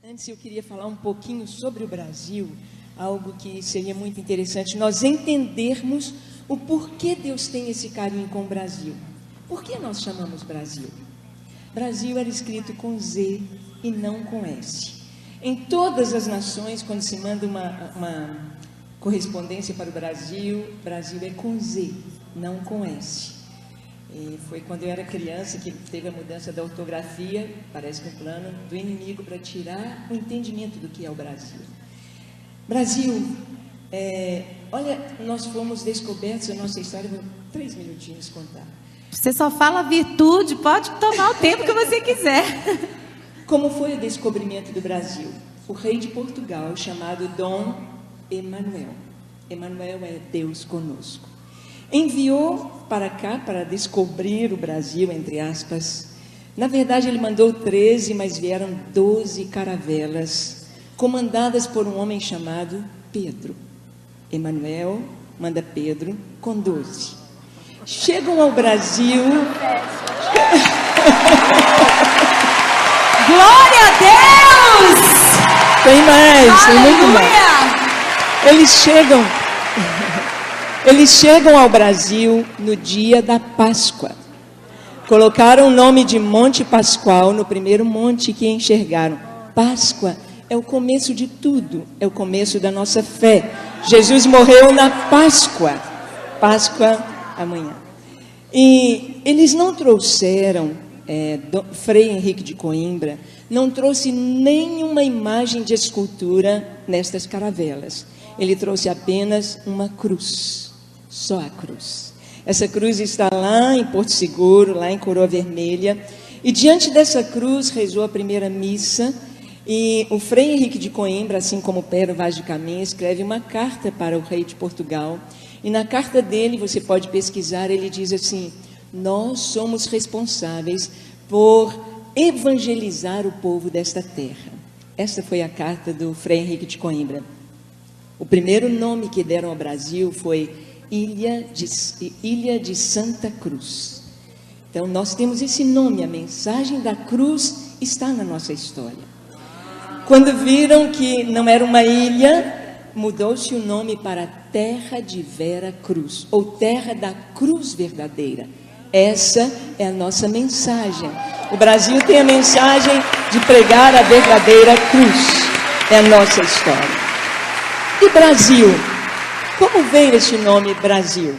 Antes eu queria falar um pouquinho sobre o Brasil, algo que seria muito interessante nós entendermos o porquê Deus tem esse carinho com o Brasil. Por que nós chamamos Brasil? Brasil era escrito com Z e não com S. Em todas as nações, quando se manda uma correspondência para o Brasil, Brasil é com Z, não com S. E foi quando eu era criança que teve a mudança da ortografia, parece que um plano do inimigo para tirar o entendimento do que é o Brasil. Brasil, olha, nós fomos descobertos, a nossa história, vou 3 minutinhos contar. Você só fala virtude, pode tomar o tempo que você quiser. Como foi o descobrimento do Brasil? O rei de Portugal, chamado Dom Emanuel. Emanuel é Deus conosco. Enviou para cá para descobrir o Brasil, entre aspas. Na verdade, ele mandou 13, mas vieram 12 caravelas, comandadas por um homem chamado Pedro. Emanuel manda Pedro com 12. Chegam ao Brasil. Glória a Deus! Tem mais, tem muito mais. Eles chegam ao Brasil no dia da Páscoa. Colocaram o nome de Monte Pascoal no primeiro monte que enxergaram. Páscoa é o começo de tudo, é o começo da nossa fé. Jesus morreu na Páscoa. Páscoa amanhã. E eles não trouxeram, Frei Henrique de Coimbra não trouxe nenhuma imagem de escultura nestas caravelas. Ele trouxe apenas uma cruz, só a cruz. Essa cruz está lá em Porto Seguro, lá em Coroa Vermelha. E diante dessa cruz rezou a primeira missa. E o Frei Henrique de Coimbra, assim como Pero Vaz de Caminha, escreve uma carta para o rei de Portugal. E na carta dele, você pode pesquisar, ele diz assim: nós somos responsáveis por evangelizar o povo desta terra. Esta foi a carta do Frei Henrique de Coimbra. O primeiro nome que deram ao Brasil foi Ilha de Santa Cruz. Então, nós temos esse nome, a mensagem da cruz está na nossa história. Quando viram que não era uma ilha, mudou-se o nome para Terra de Vera Cruz, ou Terra da Cruz Verdadeira. Essa é a nossa mensagem. O Brasil tem a mensagem de pregar a verdadeira cruz. É a nossa história. E Brasil? Como veio esse nome Brasil?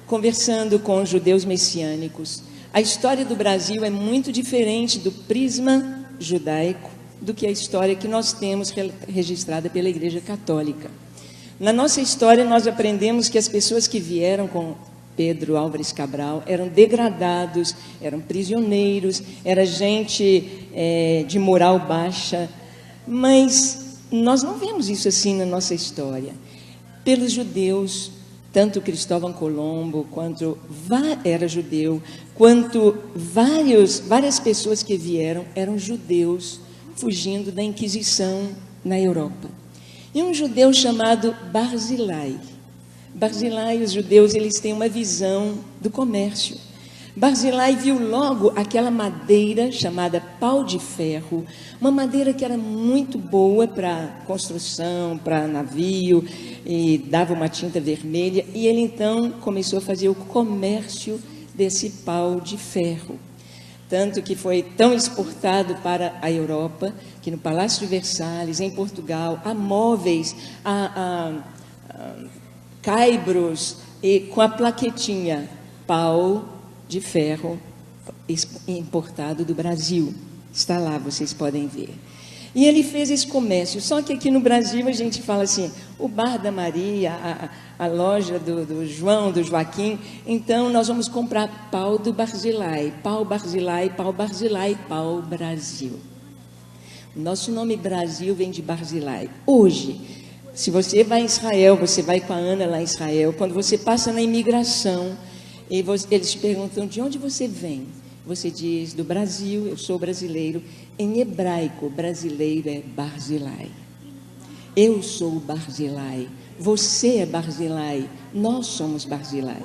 Conversando com judeus messiânicos, a história do Brasil é muito diferente do prisma judaico do que a história que nós temos registrada pela Igreja Católica. Na nossa história, nós aprendemos que as pessoas que vieram com Pedro Álvares Cabral eram degradados, eram prisioneiros, era gente de moral baixa, mas nós não vemos isso assim na nossa história. Pelos judeus, tanto Cristóvão Colombo, quanto era judeu, quanto várias pessoas que vieram eram judeus, fugindo da Inquisição na Europa. E um judeu chamado Barzilai. Barzilai, os judeus, eles têm uma visão do comércio. Barzilai viu logo aquela madeira chamada pau de ferro, uma madeira que era muito boa para construção, para navio, e dava uma tinta vermelha, e ele então começou a fazer o comércio desse pau de ferro. Tanto que foi tão exportado para a Europa, que no Palácio de Versalhes, em Portugal, há móveis, há caibros, e com a plaquetinha, pau de ferro importado do Brasil. Está lá, vocês podem ver. E ele fez esse comércio, só que aqui no Brasil a gente fala assim, o bar da Maria, a loja do João, do Joaquim, então nós vamos comprar pau do Barzilai, pau Barzilai, pau Barzilai, pau Brasil. O nosso nome Brasil vem de Barzilai. Hoje, se você vai em Israel, você vai com a Ana lá em Israel, quando você passa na imigração, eles te perguntam de onde você vem. Você diz do Brasil, eu sou brasileiro. Em hebraico, brasileiro é Barzilai. Eu sou Barzilai. Você é Barzilai. Nós somos Barzilai.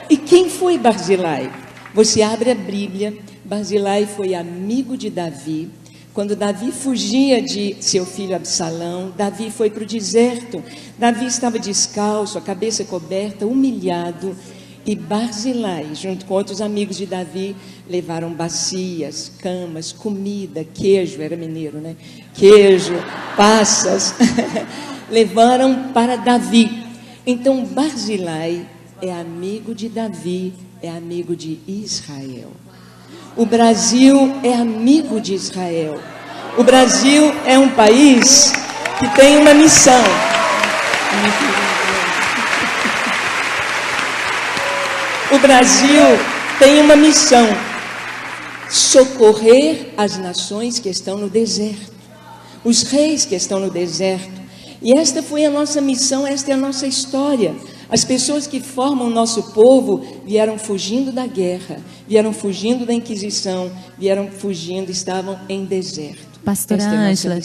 E quem foi Barzilai? Você abre a Bíblia. Barzilai foi amigo de Davi. Quando Davi fugia de seu filho Absalão, Davi foi para o deserto. Davi estava descalço, a cabeça coberta, humilhado. E Barzilai, junto com outros amigos de Davi, levaram bacias, camas, comida, queijo, era mineiro, né? Queijo, passas, levaram para Davi. Então Barzilai é amigo de Davi, é amigo de Israel. O Brasil é amigo de Israel. O Brasil é um país que tem uma missão. O Brasil tem uma missão: socorrer as nações que estão no deserto, os reis que estão no deserto. E esta foi a nossa missão, esta é a nossa história. As pessoas que formam o nosso povo vieram fugindo da guerra, vieram fugindo da Inquisição, vieram fugindo, estavam em deserto. Pastora Ângela,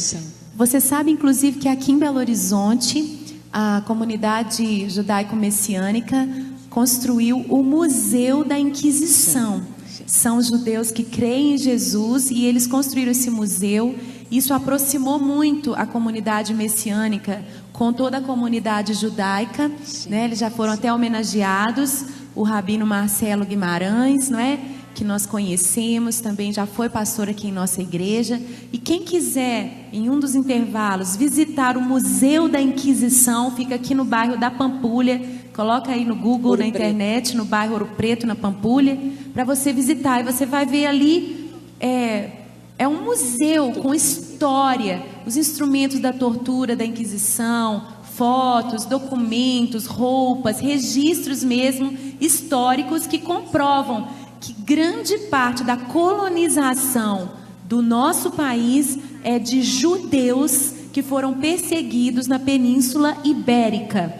você sabe inclusive que aqui em Belo Horizonte, a comunidade judaico-messiânica construiu o Museu da Inquisição. São judeus que creem em Jesus e eles construíram esse museu. Isso aproximou muito a comunidade messiânica com toda a comunidade judaica, né? Eles já foram até homenageados. O rabino Marcelo Guimarães, não é? Que nós conhecemos, também já foi pastor aqui em nossa igreja. E quem quiser, em um dos intervalos, visitar o Museu da Inquisição, fica aqui no bairro da Pampulha. Coloca aí no Google, na internet, no bairro Ouro Preto, na Pampulha, para você visitar. E você vai ver ali, é um museu com história, os instrumentos da tortura, da Inquisição, fotos, documentos, roupas, registros mesmo históricos que comprovam que grande parte da colonização do nosso país é de judeus que foram perseguidos na Península Ibérica.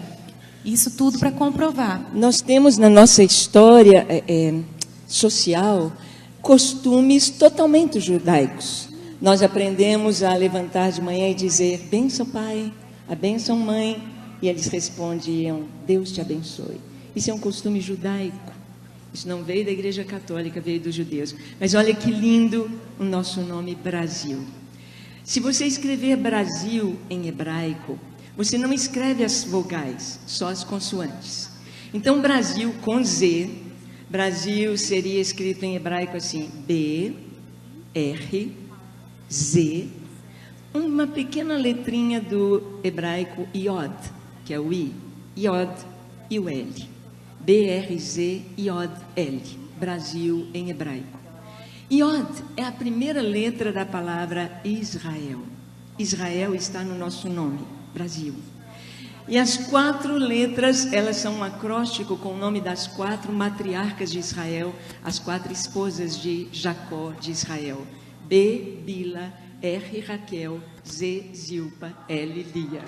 Isso tudo para comprovar. Nós temos na nossa história social costumes totalmente judaicos. Nós aprendemos a levantar de manhã e dizer: bênção pai, a bênção mãe, e eles respondiam: Deus te abençoe. Isso é um costume judaico. Isso não veio da Igreja Católica, veio dos judeus. Mas olha que lindo o nosso nome Brasil. Se você escrever Brasil em hebraico, você não escreve as vogais, só as consoantes. Então Brasil com Z, Brasil seria escrito em hebraico assim: B, R, Z, uma pequena letrinha do hebraico Iod, que é o I, Iod e o L. B-R-Z, Iod, L. Brasil em hebraico. Iod é a primeira letra da palavra Israel. Israel está no nosso nome, Brasil. E as 4 letras, elas são um acróstico com o nome das 4 matriarcas de Israel, as 4 esposas de Jacó de Israel. B, Bila, R, Raquel, Z, Zilpa, L, Lia.